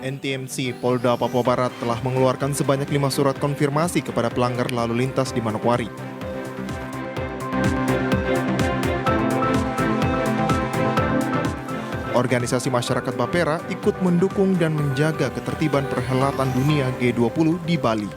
NTMC Polda Papua Barat telah mengeluarkan sebanyak 5 surat konfirmasi kepada pelanggar lalu lintas di Manokwari. Organisasi masyarakat Bapera ikut mendukung dan menjaga ketertiban perhelatan dunia G20 di Bali.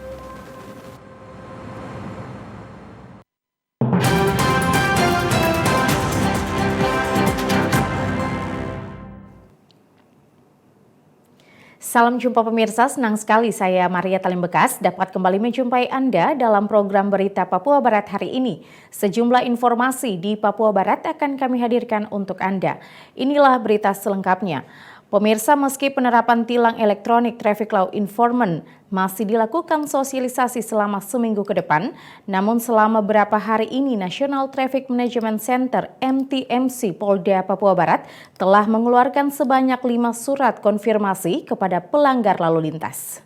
Salam jumpa pemirsa, senang sekali saya Maria Talim Bekas dapat kembali menjumpai Anda dalam program Berita Papua Barat hari ini. Sejumlah informasi di Papua Barat akan kami hadirkan untuk Anda. Inilah berita selengkapnya. Pemirsa, meski penerapan tilang elektronik traffic law enforcement masih dilakukan sosialisasi selama seminggu ke depan, namun selama beberapa hari ini National Traffic Management Center NTMC Polda Papua Barat telah mengeluarkan sebanyak 5 surat konfirmasi kepada pelanggar lalu lintas.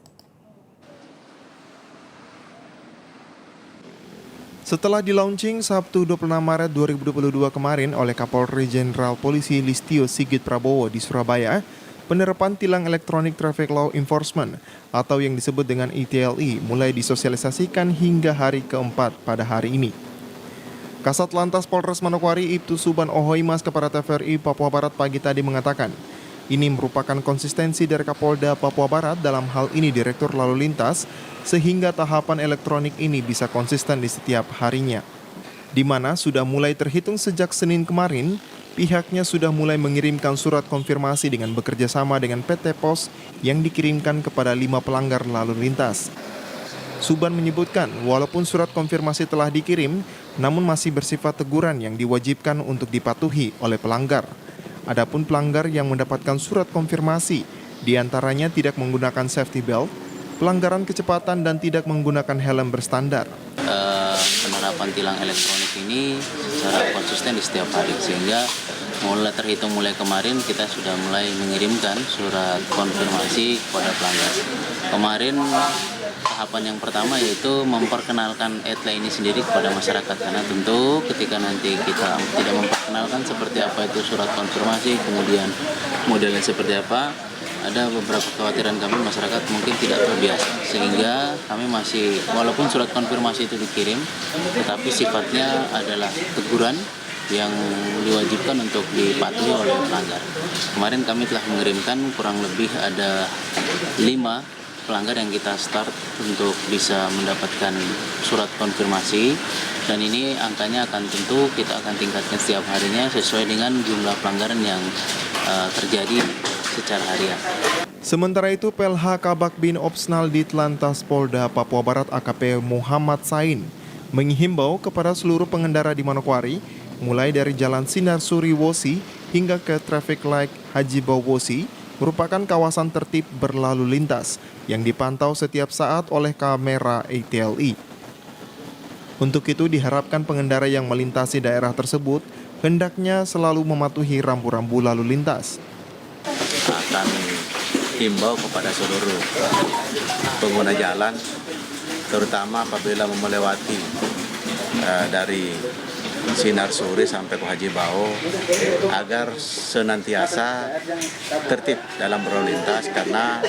Setelah di-launching Sabtu 26 Maret 2022 kemarin oleh Kapolri Jenderal Polisi Listio Sigit Prabowo di Surabaya, penerapan tilang elektronik traffic law enforcement atau yang disebut dengan ETLE mulai disosialisasikan hingga hari keempat pada hari ini. Kasat Lantas Polres Manokwari Ibtu Suban Ohoimas kepada TVRI Papua Barat pagi tadi mengatakan, ini merupakan konsistensi dari Kapolda Papua Barat dalam hal ini Direktur Lalu Lintas, sehingga tahapan elektronik ini bisa konsisten di setiap harinya. Di mana sudah mulai terhitung sejak Senin kemarin, pihaknya sudah mulai mengirimkan surat konfirmasi dengan bekerja sama dengan PT Pos yang dikirimkan kepada 5 pelanggar lalu lintas. Suban menyebutkan, walaupun surat konfirmasi telah dikirim, namun masih bersifat teguran yang diwajibkan untuk dipatuhi oleh pelanggar. Adapun pelanggar yang mendapatkan surat konfirmasi, diantaranya tidak menggunakan safety belt, pelanggaran kecepatan dan tidak menggunakan helm berstandar. Penerapan tilang elektronik ini secara konsisten di setiap hari, sehingga mulai kemarin kita sudah mulai mengirimkan surat konfirmasi kepada pelanggar. Kemarin tahapan yang pertama yaitu memperkenalkan ETLE ini sendiri kepada masyarakat, karena tentu ketika nanti kita tidak memperkenalkan seperti apa itu surat konfirmasi, kemudian modelnya seperti apa, ada beberapa kekhawatiran kami masyarakat mungkin tidak terbiasa, sehingga kami masih, walaupun surat konfirmasi itu dikirim, tetapi sifatnya adalah teguran yang diwajibkan untuk dipatuhi oleh pelanggar. Kemarin kami telah mengirimkan kurang lebih ada 5 pelanggar yang kita start untuk bisa mendapatkan surat konfirmasi, dan ini angkanya akan tentu kita akan tingkatkan setiap harinya sesuai dengan jumlah pelanggaran yang terjadi secara harian. Sementara itu, PLH Kabak Bin Opsnal Ditlantas Polda Papua Barat AKP Muhammad Sain menghimbau kepada seluruh pengendara di Manokwari, mulai dari Jalan Sinar Suri Wosi hingga ke Traffic Light Haji Bau Wosi, merupakan kawasan tertib berlalu lintas yang dipantau setiap saat oleh kamera ETLE. Untuk itu diharapkan pengendara yang melintasi daerah tersebut hendaknya selalu mematuhi rambu-rambu lalu lintas. Akan himbau kepada seluruh pengguna jalan, terutama apabila melewati dari Sinar Suri sampai ke Haji Bau, agar senantiasa tertib dalam berlalu lintas, karena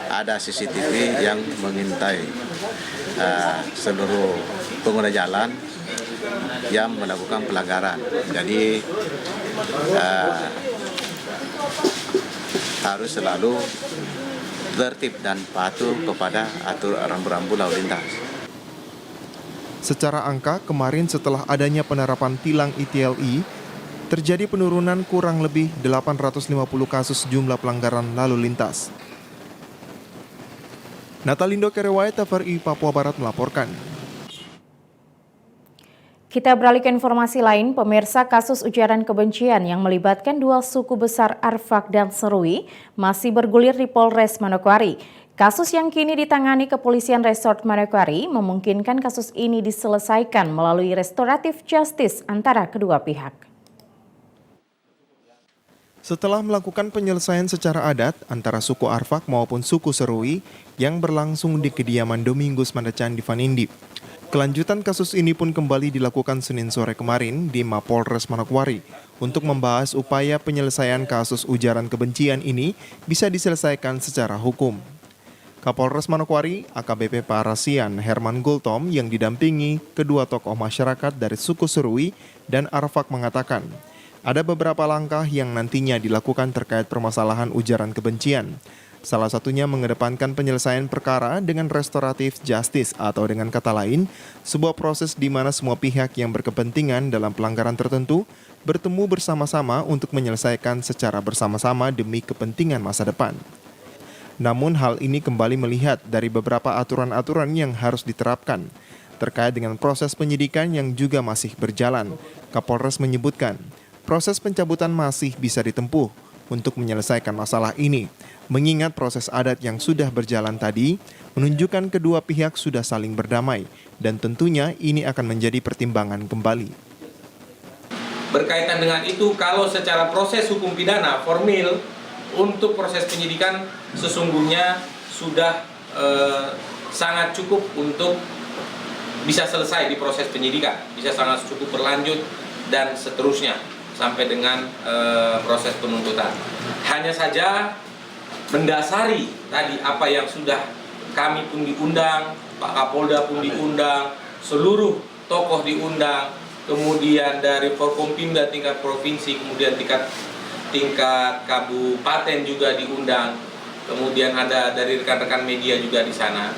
ada CCTV yang mengintai seluruh pengguna jalan yang melakukan pelanggaran. Jadi harus selalu tertib dan patuh kepada aturan rambu-rambu lalu lintas. Secara angka, kemarin setelah adanya penerapan tilang ETLE, terjadi penurunan kurang lebih 850 kasus jumlah pelanggaran lalu lintas. Natalindo Kerewai, TVRI Papua Barat melaporkan. Kita beralih ke informasi lain, pemirsa, kasus ujaran kebencian yang melibatkan 2 suku besar Arfak dan Serui masih bergulir di Polres Manokwari. Kasus yang kini ditangani Kepolisian Resort Manokwari memungkinkan kasus ini diselesaikan melalui restoratif justice antara kedua pihak. Setelah melakukan penyelesaian secara adat antara suku Arfak maupun suku Serui yang berlangsung di kediaman Domingus Mandachan di Vanindip, Kelanjutan kasus ini pun kembali dilakukan Senin sore kemarin di Mapolres Manokwari untuk membahas upaya penyelesaian kasus ujaran kebencian ini bisa diselesaikan secara hukum. Kapolres Manokwari, AKBP Parasian Herman Gultom yang didampingi kedua tokoh masyarakat dari suku Serui dan Arfak mengatakan, ada beberapa langkah yang nantinya dilakukan terkait permasalahan ujaran kebencian. Salah satunya mengedepankan penyelesaian perkara dengan restoratif justice atau dengan kata lain, sebuah proses di mana semua pihak yang berkepentingan dalam pelanggaran tertentu bertemu bersama-sama untuk menyelesaikan secara bersama-sama demi kepentingan masa depan. Namun hal ini kembali melihat dari beberapa aturan-aturan yang harus diterapkan. Terkait dengan proses penyidikan yang juga masih berjalan, Kapolres menyebutkan, proses pencabutan masih bisa ditempuh untuk menyelesaikan masalah ini. Mengingat proses adat yang sudah berjalan tadi, menunjukkan kedua pihak sudah saling berdamai, dan tentunya ini akan menjadi pertimbangan kembali. Berkaitan dengan itu, kalau secara proses hukum pidana formil, untuk proses penyidikan sesungguhnya sudah sangat cukup untuk bisa selesai di proses penyidikan, bisa sangat cukup berlanjut dan seterusnya sampai dengan proses penuntutan. Hanya saja mendasari tadi apa yang sudah kami pun diundang, Pak Kapolda pun diundang, seluruh tokoh diundang, kemudian dari Forkompimda tingkat provinsi, kemudian tingkat kabupaten juga diundang, kemudian ada dari rekan-rekan media juga di sana.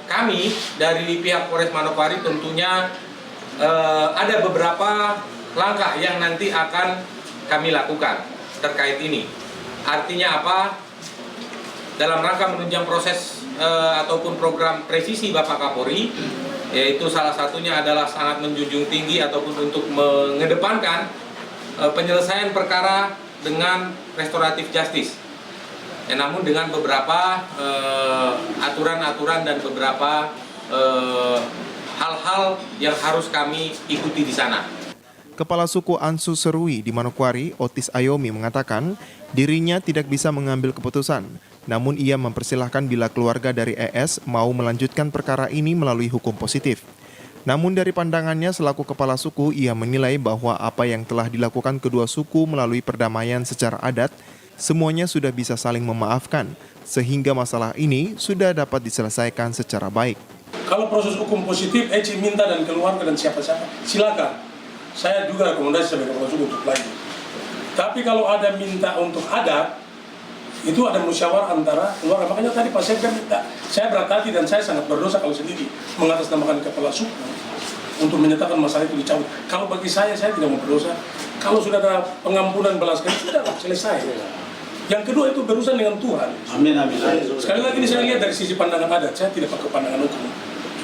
Kami dari pihak Polres Manokwari tentunya ada beberapa langkah yang nanti akan kami lakukan terkait ini. Artinya apa? Dalam rangka menunjang proses ataupun program presisi Bapak Kapolri, yaitu salah satunya adalah sangat menjunjung tinggi ataupun untuk mengedepankan penyelesaian perkara dengan restoratif justice. Namun dengan beberapa aturan-aturan dan beberapa hal-hal yang harus kami ikuti di sana. Kepala suku Ansu Serui di Manokwari, Otis Ayomi mengatakan dirinya tidak bisa mengambil keputusan, namun ia mempersilahkan bila keluarga dari ES mau melanjutkan perkara ini melalui hukum positif. Namun dari pandangannya selaku kepala suku, ia menilai bahwa apa yang telah dilakukan kedua suku melalui perdamaian secara adat, semuanya sudah bisa saling memaafkan, sehingga masalah ini sudah dapat diselesaikan secara baik. Kalau proses hukum positif, Eci minta dan keluarga dan siapa-siapa, silakan. Saya juga rekomendasi sebagai kepala suku untuk lanjut. Tapi kalau ada minta untuk adat, itu ada musyawarah antara keluarga. Makanya tadi Pak Sekda minta, saya berat hati dan saya sangat berdosa kalau sendiri mengatasnamakan kepala suku untuk menyatakan masalah itu dicabut. Kalau bagi saya tidak mau berdosa. Kalau sudah ada pengampunan belas kasihan, sudah selesai. Yang kedua itu berurusan dengan Tuhan. Amin, amin. Sekali lagi ini saya lihat dari sisi pandangan adat, saya tidak pakai pandangan hukum.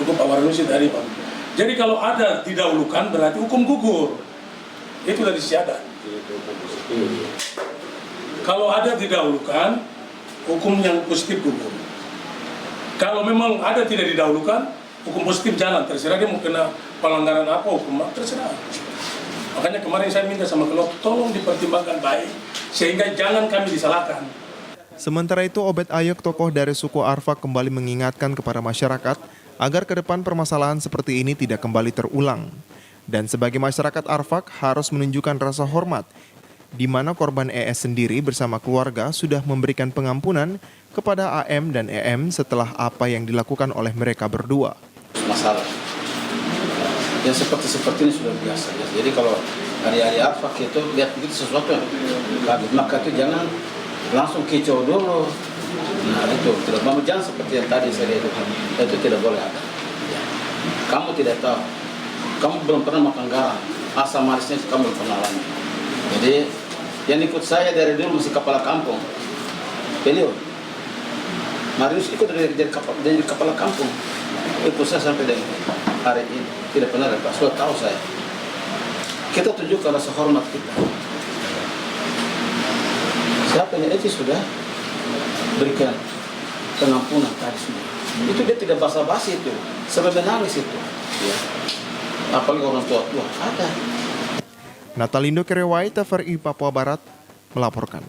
Cukup Pak Warnusi tadi Pak. Jadi kalau ada didahulukan berarti hukum gugur. Itu dari sisi adat. Kalau ada didahulukan, hukum yang positif gugur. Kalau memang ada tidak didahulukan, hukum positif jalan. Terserah dia mau kena pelanggaran apa, hukum terserah. Makanya kemarin saya minta sama keluarga, tolong dipertimbangkan baik, sehingga jangan kami disalahkan. Sementara itu, Obed Ayok, tokoh dari suku Arfak, kembali mengingatkan kepada masyarakat agar ke depan permasalahan seperti ini tidak kembali terulang. Dan sebagai masyarakat Arfak harus menunjukkan rasa hormat, di mana korban ES sendiri bersama keluarga sudah memberikan pengampunan kepada AM dan EM setelah apa yang dilakukan oleh mereka berdua. Masalah yang seperti ini sudah biasa ya. Jadi kalau hari-hari Arfak itu lihat begitu sesuatu yang kaget, maka itu jangan langsung kicau dulu. Nah itu tidak mau, jangan seperti yang tadi saya lihat itu tidak boleh ada. Kamu tidak tahu, kamu belum pernah makan garam, asam manisnya kamu belum pernah alami. Jadi yang ikut saya dari dulu masih kepala kampung, beliau Marius ikut dari kepala kampung, ikut saya sampai dengan hari ini tidak pernah ada. Sudah tahu saya. Kita tunjukkan rasa hormat kita. Siapa yang itu sudah berikan pengampunan tadi semua. Itu dia tidak basa-basi itu, sampai menangis itu. Ya. Apalagi orang tua ada. Natalindo Kerewai, TVRI Papua Barat melaporkan.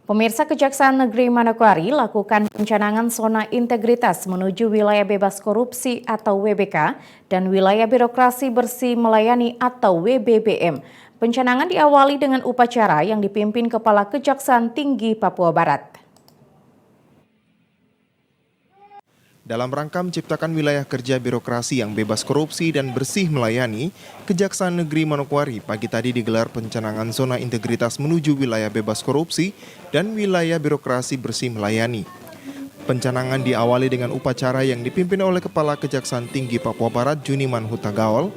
Pemirsa, Kejaksaan Negeri Manokwari lakukan pencanangan zona integritas menuju wilayah bebas korupsi atau WBK dan wilayah birokrasi bersih melayani atau WBBM. Pencanangan diawali dengan upacara yang dipimpin Kepala Kejaksaan Tinggi Papua Barat. Dalam rangka menciptakan wilayah kerja birokrasi yang bebas korupsi dan bersih melayani, Kejaksaan Negeri Manokwari pagi tadi digelar pencanangan zona integritas menuju wilayah bebas korupsi dan wilayah birokrasi bersih melayani. Pencanangan diawali dengan upacara yang dipimpin oleh Kepala Kejaksaan Tinggi Papua Barat Juniman Hutagaol.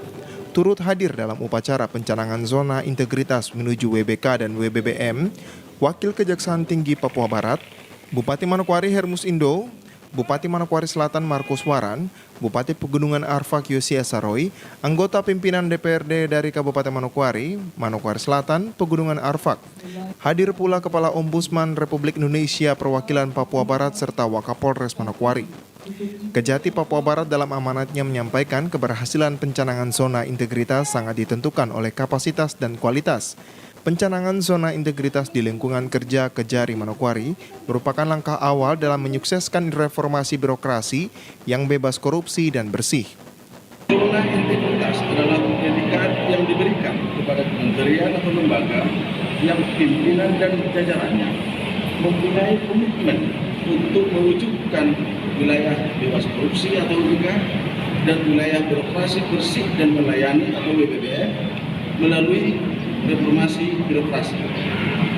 Turut hadir dalam upacara pencanangan zona integritas menuju WBK dan WBBM, Wakil Kejaksaan Tinggi Papua Barat, Bupati Manokwari Hermus Indo, Bupati Manokwari Selatan Markus Waran, Bupati Pegunungan Arfak Yosia Saroy, anggota pimpinan DPRD dari Kabupaten Manokwari, Manokwari Selatan, Pegunungan Arfak. Hadir pula Kepala Ombudsman Republik Indonesia Perwakilan Papua Barat serta Wakapolres Manokwari. Kejati Papua Barat dalam amanatnya menyampaikan keberhasilan pencanangan zona integritas sangat ditentukan oleh kapasitas dan kualitas. Pencanangan zona integritas di lingkungan kerja Kejari Manokwari merupakan langkah awal dalam menyukseskan reformasi birokrasi yang bebas korupsi dan bersih. Zona integritas adalah predikat yang diberikan kepada kementerian atau lembaga yang pimpinan dan jajarannya mempunyai komitmen untuk mewujudkan wilayah bebas korupsi atau WBK dan wilayah birokrasi bersih dan melayani atau WBBM melalui reformasi birokrasi,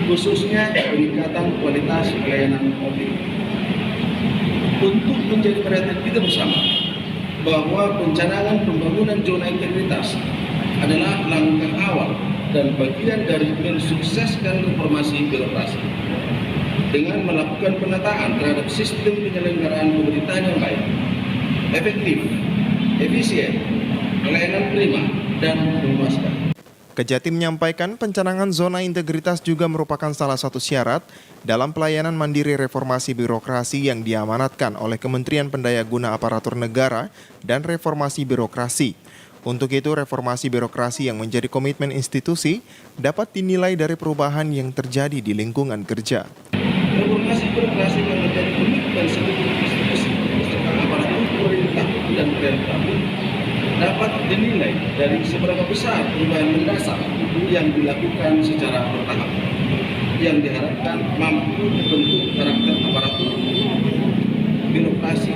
khususnya peningkatan kualitas pelayanan publik. Untuk menjadi perhatian kita bersama bahwa pencanangan pembangunan zona integritas adalah langkah awal dan bagian dari mensukseskan reformasi birokrasi dengan melakukan penataan terhadap sistem penyelenggaraan pemerintahan yang baik, efektif, efisien, pelayanan prima, dan memuaskan. Kejati menyampaikan pencanangan zona integritas juga merupakan salah satu syarat dalam pelayanan mandiri reformasi birokrasi yang diamanatkan oleh Kementerian Pendayaguna Aparatur Negara dan Reformasi Birokrasi. Untuk itu, reformasi birokrasi yang menjadi komitmen institusi dapat dinilai dari perubahan yang terjadi di lingkungan kerja. Reformasi birokrasi yang menjadi komitmen seluruh institusi beserta aparatur pemerintah dan relawan dapat dinilai dari seberapa besar perubahan mendasar yang dilakukan secara bertahap yang diharapkan mampu membentuk karakter aparatur birokrasi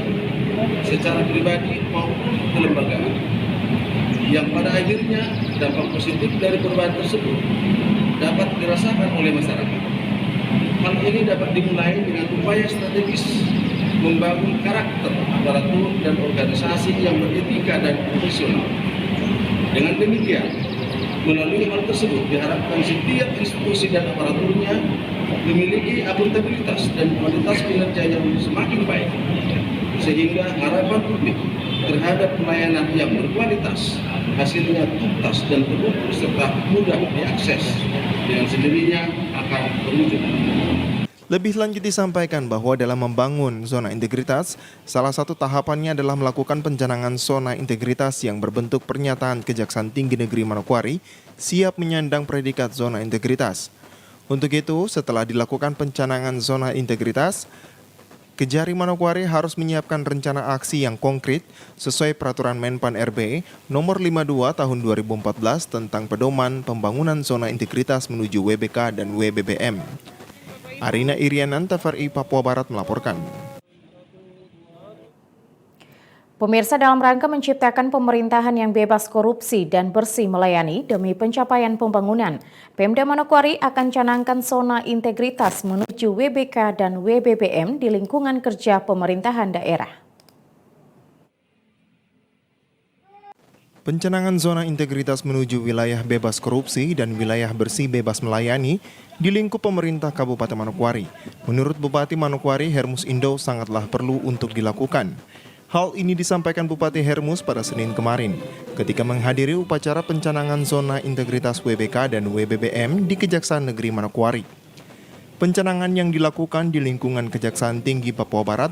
secara pribadi maupun kelembagaan yang pada akhirnya dampak positif dari perubahan tersebut dapat dirasakan oleh masyarakat. Hal ini dapat dimulai dengan upaya strategis membangun karakter aparatur dan organisasi yang beretika dan profesional. Dengan demikian, melalui hal tersebut diharapkan setiap institusi dan aparaturnya memiliki akuntabilitas dan kualitas kinerja yang semakin baik, sehingga harapan publik terhadap pelayanan yang berkualitas hasilnya tuntas dan terukur serta mudah diakses, dengan sendirinya akan terwujud. Lebih lanjut disampaikan bahwa dalam membangun zona integritas, salah satu tahapannya adalah melakukan pencanangan zona integritas yang berbentuk pernyataan Kejaksaan Tinggi Negeri Manokwari siap menyandang predikat zona integritas. Untuk itu, setelah dilakukan pencanangan zona integritas, Kejari Manokwari harus menyiapkan rencana aksi yang konkret sesuai Peraturan Menpan RB Nomor 52 Tahun 2014 tentang pedoman pembangunan zona integritas menuju WBK dan WBBM. Arina Irianan, TVRI Papua Barat melaporkan. Pemirsa, dalam rangka menciptakan pemerintahan yang bebas korupsi dan bersih melayani demi pencapaian pembangunan, Pemda Manokwari akan canangkan zona integritas menuju WBK dan WBBM di lingkungan kerja pemerintahan daerah. Pencanangan zona integritas menuju wilayah bebas korupsi dan wilayah bersih bebas melayani di lingkup pemerintah Kabupaten Manokwari. Menurut Bupati Manokwari Hermus Indo sangatlah perlu untuk dilakukan. Hal ini disampaikan Bupati Hermus pada Senin kemarin ketika menghadiri upacara pencanangan zona integritas WBK dan WBBM di Kejaksaan Negeri Manokwari. Pencanangan yang dilakukan di lingkungan Kejaksaan Tinggi Papua Barat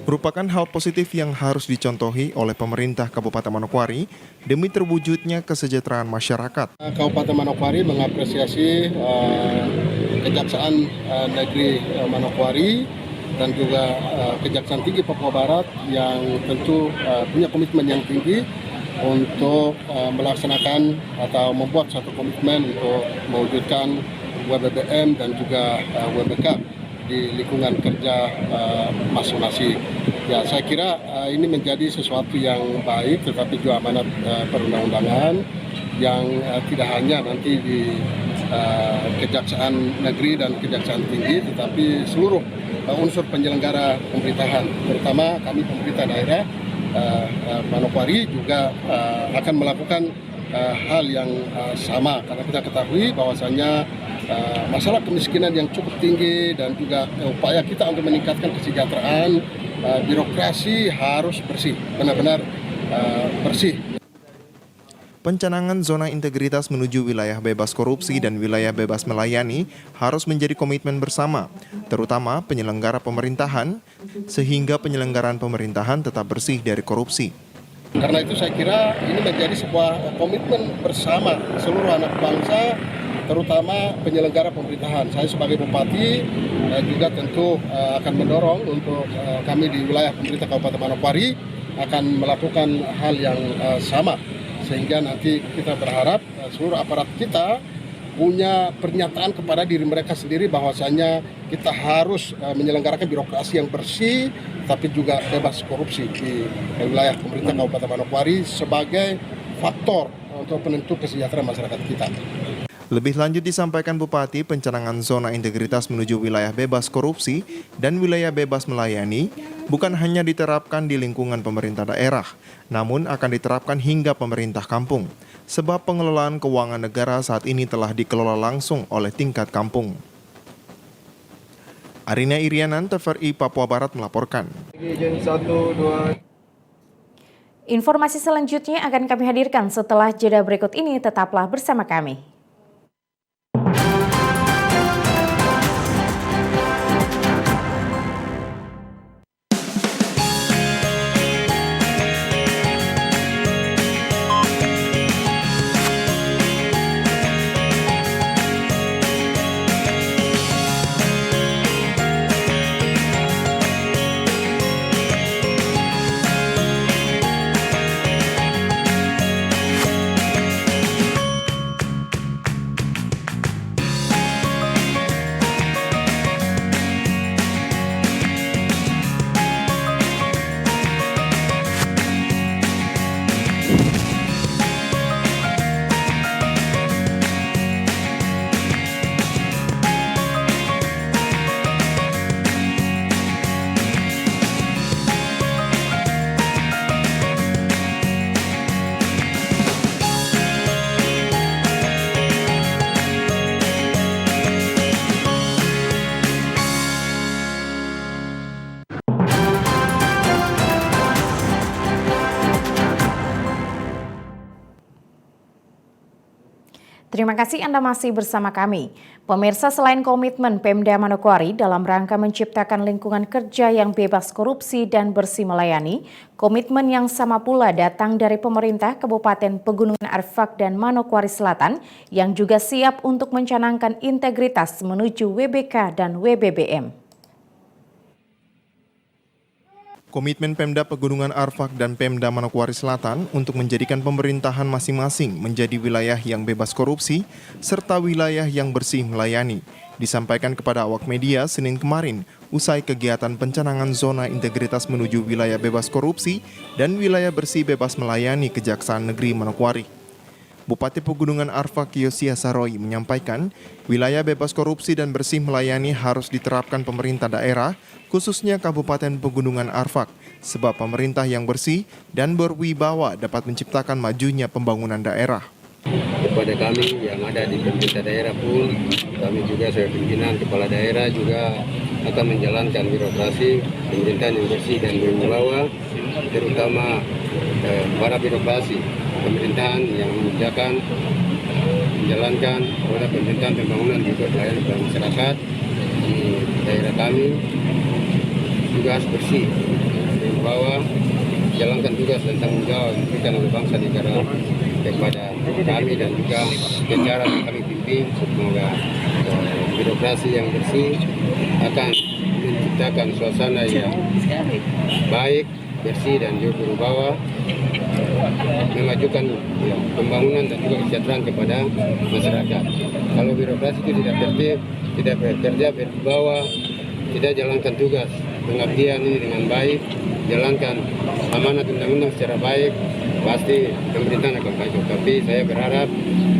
merupakan hal positif yang harus dicontohi oleh pemerintah Kabupaten Manokwari demi terwujudnya kesejahteraan masyarakat. Kabupaten Manokwari mengapresiasi Kejaksaan Negeri Manokwari dan juga Kejaksaan Tinggi Papua Barat yang tentu punya komitmen yang tinggi untuk melaksanakan atau membuat satu komitmen untuk mewujudkan WBBM dan juga WBK di lingkungan kerja masing-masing. Ya, saya kira ini menjadi sesuatu yang baik, tetapi juga amanat perundang-undangan yang tidak hanya nanti di Kejaksaan Negeri dan Kejaksaan Tinggi, tetapi seluruh unsur penyelenggara pemerintahan, terutama kami pemerintah daerah Manokwari juga akan melakukan hal yang sama, karena kita ketahui bahwasannya masalah kemiskinan yang cukup tinggi dan juga upaya kita untuk meningkatkan kesejahteraan birokrasi harus bersih, benar-benar bersih. Pencanangan zona integritas menuju wilayah bebas korupsi dan wilayah bebas melayani harus menjadi komitmen bersama, terutama penyelenggara pemerintahan, sehingga penyelenggaraan pemerintahan tetap bersih dari korupsi. Karena itu saya kira ini menjadi sebuah komitmen bersama seluruh anak bangsa, terutama penyelenggara pemerintahan. Saya sebagai bupati juga tentu akan mendorong untuk kami di wilayah pemerintah Kabupaten Manokwari akan melakukan hal yang sama. Sehingga nanti kita berharap seluruh aparat kita punya pernyataan kepada diri mereka sendiri bahwasanya kita harus menyelenggarakan birokrasi yang bersih tapi juga bebas korupsi di wilayah pemerintah Kabupaten Manokwari sebagai faktor untuk penentu kesejahteraan masyarakat kita. Lebih lanjut disampaikan Bupati, pencanangan zona integritas menuju wilayah bebas korupsi dan wilayah bebas melayani bukan hanya diterapkan di lingkungan pemerintah daerah, namun akan diterapkan hingga pemerintah kampung, sebab pengelolaan keuangan negara saat ini telah dikelola langsung oleh tingkat kampung. Arina Irianan, TVRI Papua Barat melaporkan. Informasi selanjutnya akan kami hadirkan setelah jeda berikut ini, tetaplah bersama kami. Terima kasih Anda masih bersama kami. Pemirsa, selain komitmen Pemda Manokwari dalam rangka menciptakan lingkungan kerja yang bebas korupsi dan bersih melayani, komitmen yang sama pula datang dari pemerintah Kabupaten Pegunungan Arfak dan Manokwari Selatan yang juga siap untuk mencanangkan integritas menuju WBK dan WBBM. Komitmen Pemda Pegunungan Arfak dan Pemda Manokwari Selatan untuk menjadikan pemerintahan masing-masing menjadi wilayah yang bebas korupsi serta wilayah yang bersih melayani disampaikan kepada awak media Senin kemarin usai kegiatan pencanangan zona integritas menuju wilayah bebas korupsi dan wilayah bersih bebas melayani Kejaksaan Negeri Manokwari. Bupati Pegunungan Arfak Yosia Saroi menyampaikan, wilayah bebas korupsi dan bersih melayani harus diterapkan pemerintah daerah, khususnya Kabupaten Pegunungan Arfak, sebab pemerintah yang bersih dan berwibawa dapat menciptakan majunya pembangunan daerah. Kepada kami yang ada di pemerintah daerah pun, kami juga sebagai pimpinan kepala daerah juga akan menjalankan birokrasi pemerintahan yang bersih dan berwibawa, terutama para birokrasi pemerintahan yang menjalankan roda pemerintahan pembangunan juga pelayanan kepada masyarakat di daerah kami juga harus bersih, berwibawa, jalankan tugas dan tanggung jawab yang diberikan oleh bangsa negara kepada kami dan juga jajaran yang kami pimpin. Semoga birokrasi yang bersih akan menciptakan suasana yang baik, bersih dan juga berwibawa, memajukan pembangunan dan juga kesejahteraan kepada masyarakat. Kalau birokrasi itu tidak tertib, tidak bekerja berwibawa, tidak jalankan tugas pengabdian ini dengan baik, jalankan amanat undang-undang secara baik, pasti pemerintahan akan maju. Tapi saya berharap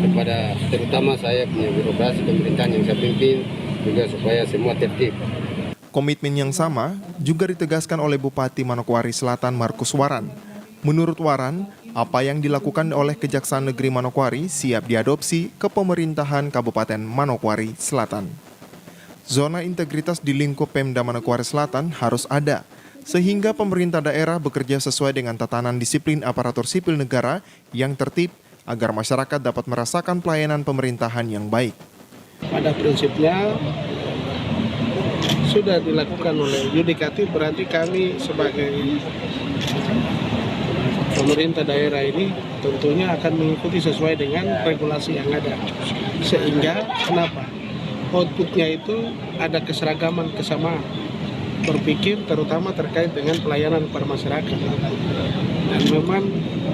kepada terutama saya punya birokrasi pemerintahan yang saya pimpin juga supaya semua tertib. Komitmen yang sama juga ditegaskan oleh Bupati Manokwari Selatan Markus Waran. Menurut Waran, apa yang dilakukan oleh Kejaksaan Negeri Manokwari siap diadopsi ke pemerintahan Kabupaten Manokwari Selatan. Zona integritas di lingkup Pemda Manokwari Selatan harus ada, sehingga pemerintah daerah bekerja sesuai dengan tatanan disiplin aparatur sipil negara yang tertib agar masyarakat dapat merasakan pelayanan pemerintahan yang baik. Pada prinsipnya sudah dilakukan oleh yudikatif, berarti kami sebagai pemerintah daerah ini tentunya akan mengikuti sesuai dengan regulasi yang ada. Sehingga kenapa? Outputnya itu ada keseragaman, kesamaan berpikir terutama terkait dengan pelayanan kepada masyarakat. Dan memang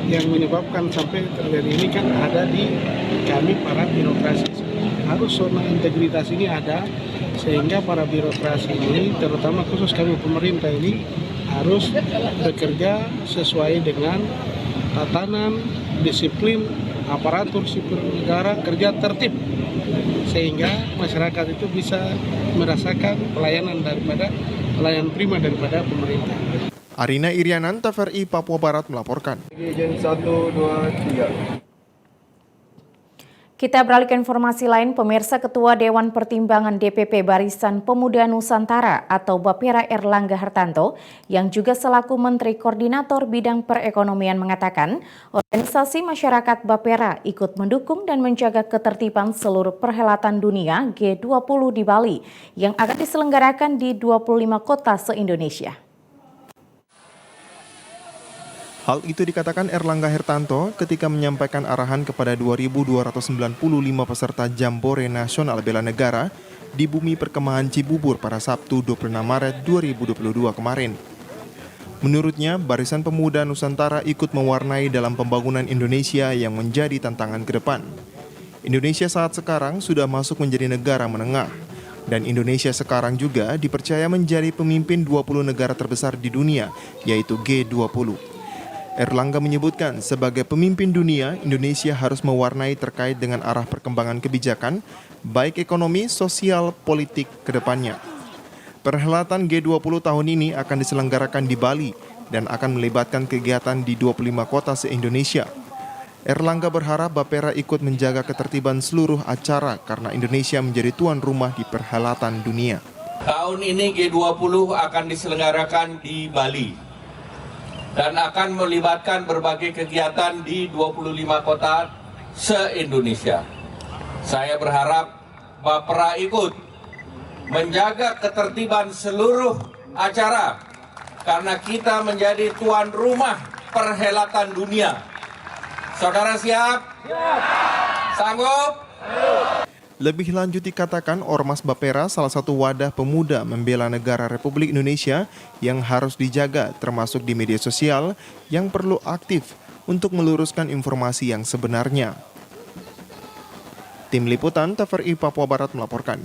yang menyebabkan sampai terjadi ini kan ada di kami para birokrasi. Harus zona integritas ini ada, sehingga para birokrasi ini, terutama khusus kami pemerintah ini, harus bekerja sesuai dengan tatanan, disiplin, aparatur sipil negara, kerja tertib, sehingga masyarakat itu bisa merasakan pelayanan prima daripada pemerintah. Arina Irianan, TVRI Papua Barat melaporkan. Kita beralih ke informasi lain, pemirsa. Ketua Dewan Pertimbangan DPP Barisan Pemuda Nusantara atau Bapera Erlangga Hartanto yang juga selaku Menteri Koordinator Bidang Perekonomian mengatakan organisasi masyarakat Bapera ikut mendukung dan menjaga ketertiban seluruh perhelatan dunia G20 di Bali yang akan diselenggarakan di 25 kota se-Indonesia. Hal itu dikatakan Erlangga Hartanto ketika menyampaikan arahan kepada 2.295 peserta Jambore Nasional Bela Negara di Bumi Perkemahan Cibubur pada Sabtu 26 Maret 2022 kemarin. Menurutnya, Barisan Pemuda Nusantara ikut mewarnai dalam pembangunan Indonesia yang menjadi tantangan ke depan. Indonesia saat sekarang sudah masuk menjadi negara menengah, dan Indonesia sekarang juga dipercaya menjadi pemimpin 20 negara terbesar di dunia, yaitu G20. Erlangga menyebutkan sebagai pemimpin dunia, Indonesia harus mewarnai terkait dengan arah perkembangan kebijakan, baik ekonomi, sosial, politik ke depannya. Perhelatan G20 tahun ini akan diselenggarakan di Bali dan akan melibatkan kegiatan di 25 kota se-Indonesia. Erlangga berharap Bapera ikut menjaga ketertiban seluruh acara karena Indonesia menjadi tuan rumah di perhelatan dunia. Tahun ini G20 akan diselenggarakan di Bali dan akan melibatkan berbagai kegiatan di 25 kota se-Indonesia. Saya berharap Bapera ikut menjaga ketertiban seluruh acara karena kita menjadi tuan rumah perhelatan dunia. Saudara siap? Siap. Sanggup? Lebih lanjut dikatakan Ormas Bapera salah satu wadah pemuda membela negara Republik Indonesia yang harus dijaga termasuk di media sosial yang perlu aktif untuk meluruskan informasi yang sebenarnya. Tim Liputan TVRI Papua Barat melaporkan.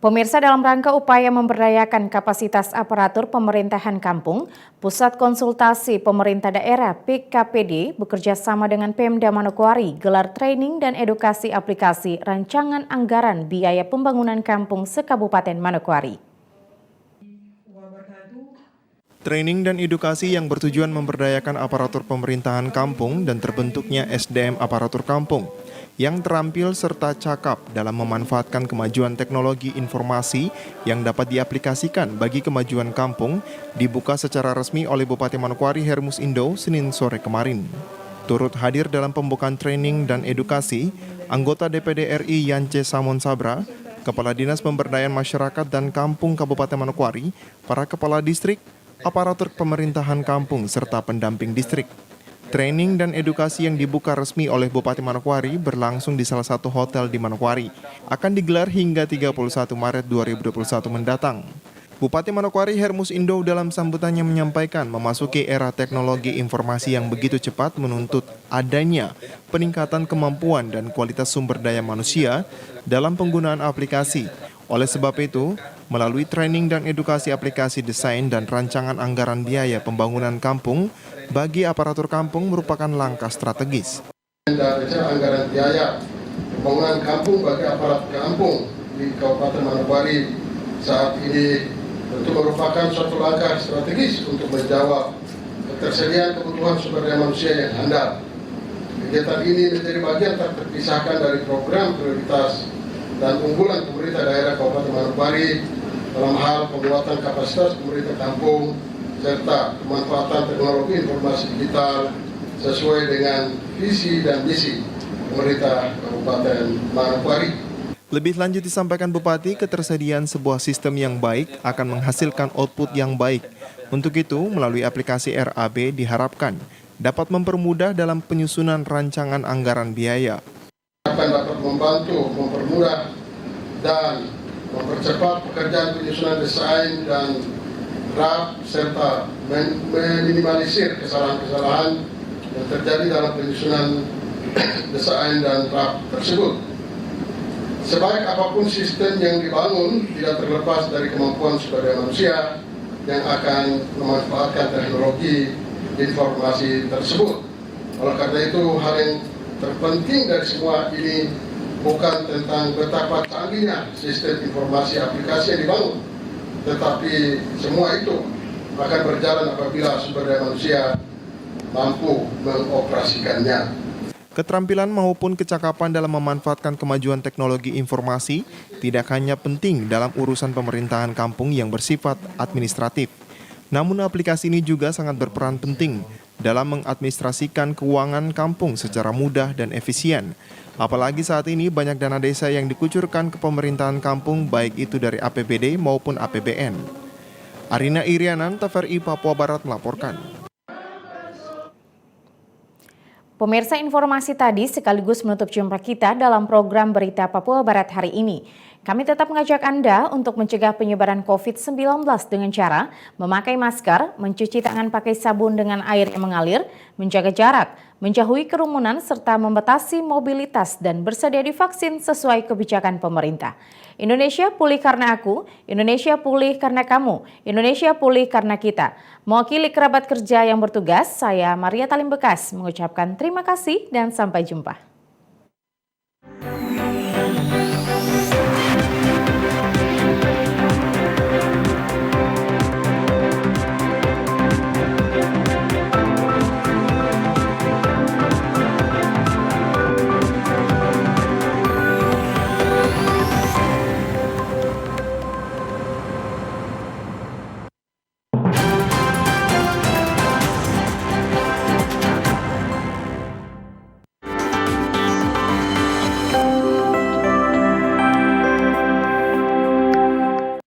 Pemirsa, dalam rangka upaya memberdayakan kapasitas aparatur pemerintahan kampung, Pusat Konsultasi Pemerintah Daerah PKPD bekerja sama dengan Pemda Manokwari gelar training dan edukasi aplikasi rancangan anggaran biaya pembangunan kampung se-Kabupaten Manokwari. Training dan edukasi yang bertujuan memberdayakan aparatur pemerintahan kampung dan terbentuknya SDM aparatur kampung yang terampil serta cakap dalam memanfaatkan kemajuan teknologi informasi yang dapat diaplikasikan bagi kemajuan kampung dibuka secara resmi oleh Bupati Manokwari Hermus Indo Senin sore kemarin. Turut hadir dalam pembukaan training dan edukasi, anggota DPD RI Yance Samon Sabra, Kepala Dinas Pemberdayaan Masyarakat dan Kampung Kabupaten Manokwari, para kepala distrik, aparatur pemerintahan kampung, serta pendamping distrik. Training dan edukasi yang dibuka resmi oleh Bupati Manokwari berlangsung di salah satu hotel di Manokwari. Akan digelar hingga 31 Maret 2021 mendatang. Bupati Manokwari Hermus Indo dalam sambutannya menyampaikan memasuki era teknologi informasi yang begitu cepat menuntut adanya peningkatan kemampuan dan kualitas sumber daya manusia dalam penggunaan aplikasi. Oleh sebab itu, melalui training dan edukasi aplikasi desain dan rancangan anggaran biaya pembangunan kampung bagi aparatur kampung merupakan langkah strategis. Anggaran biaya pembangunan kampung bagi aparat kampung di Kabupaten Manokwari saat ini tentu merupakan suatu langkah strategis untuk menjawab ketersediaan kebutuhan sumber daya manusia yang handal. Kegiatan ini menjadi bagian tak terpisahkan dari program prioritas dan unggulan pemerintah daerah Kabupaten Manokwari dalam hal penguatan kapasitas pemerintah kampung serta pemanfaatan teknologi informasi digital sesuai dengan visi dan misi pemerintah Kabupaten Manokwari. Lebih lanjut disampaikan Bupati, ketersediaan sebuah sistem yang baik akan menghasilkan output yang baik. Untuk itu, melalui aplikasi RAB diharapkan dapat mempermudah dalam penyusunan rancangan anggaran biaya. Akan dapat membantu, mempermudah, dan mempercepat pekerjaan penyusunan desain dan draft serta meminimalisir kesalahan-kesalahan yang terjadi dalam penyusunan desain dan draft tersebut. Sebaik apapun sistem yang dibangun, tidak terlepas dari kemampuan sumber daya manusia yang akan memanfaatkan teknologi informasi tersebut. Oleh karena itu, hal yang terpenting dari semua ini bukan tentang betapa canggihnya sistem informasi aplikasi yang dibangun, tetapi semua itu akan berjalan apabila sumber daya manusia mampu mengoperasikannya. Keterampilan maupun kecakapan dalam memanfaatkan kemajuan teknologi informasi tidak hanya penting dalam urusan pemerintahan kampung yang bersifat administratif. Namun aplikasi ini juga sangat berperan penting dalam mengadministrasikan keuangan kampung secara mudah dan efisien. Apalagi saat ini banyak dana desa yang dikucurkan ke pemerintahan kampung baik itu dari APBD maupun APBN. Arina Irianan, TVRI Papua Barat melaporkan. Pemirsa, informasi tadi sekaligus menutup jumpa kita dalam program Berita Papua Barat hari ini. Kami tetap mengajak Anda untuk mencegah penyebaran COVID-19 dengan cara memakai masker, mencuci tangan pakai sabun dengan air yang mengalir, menjaga jarak, menjauhi kerumunan, serta membatasi mobilitas dan bersedia divaksin sesuai kebijakan pemerintah. Indonesia pulih karena aku, Indonesia pulih karena kamu, Indonesia pulih karena kita. Mewakili kerabat kerja yang bertugas, saya Maria Talim Bekas mengucapkan terima kasih dan sampai jumpa.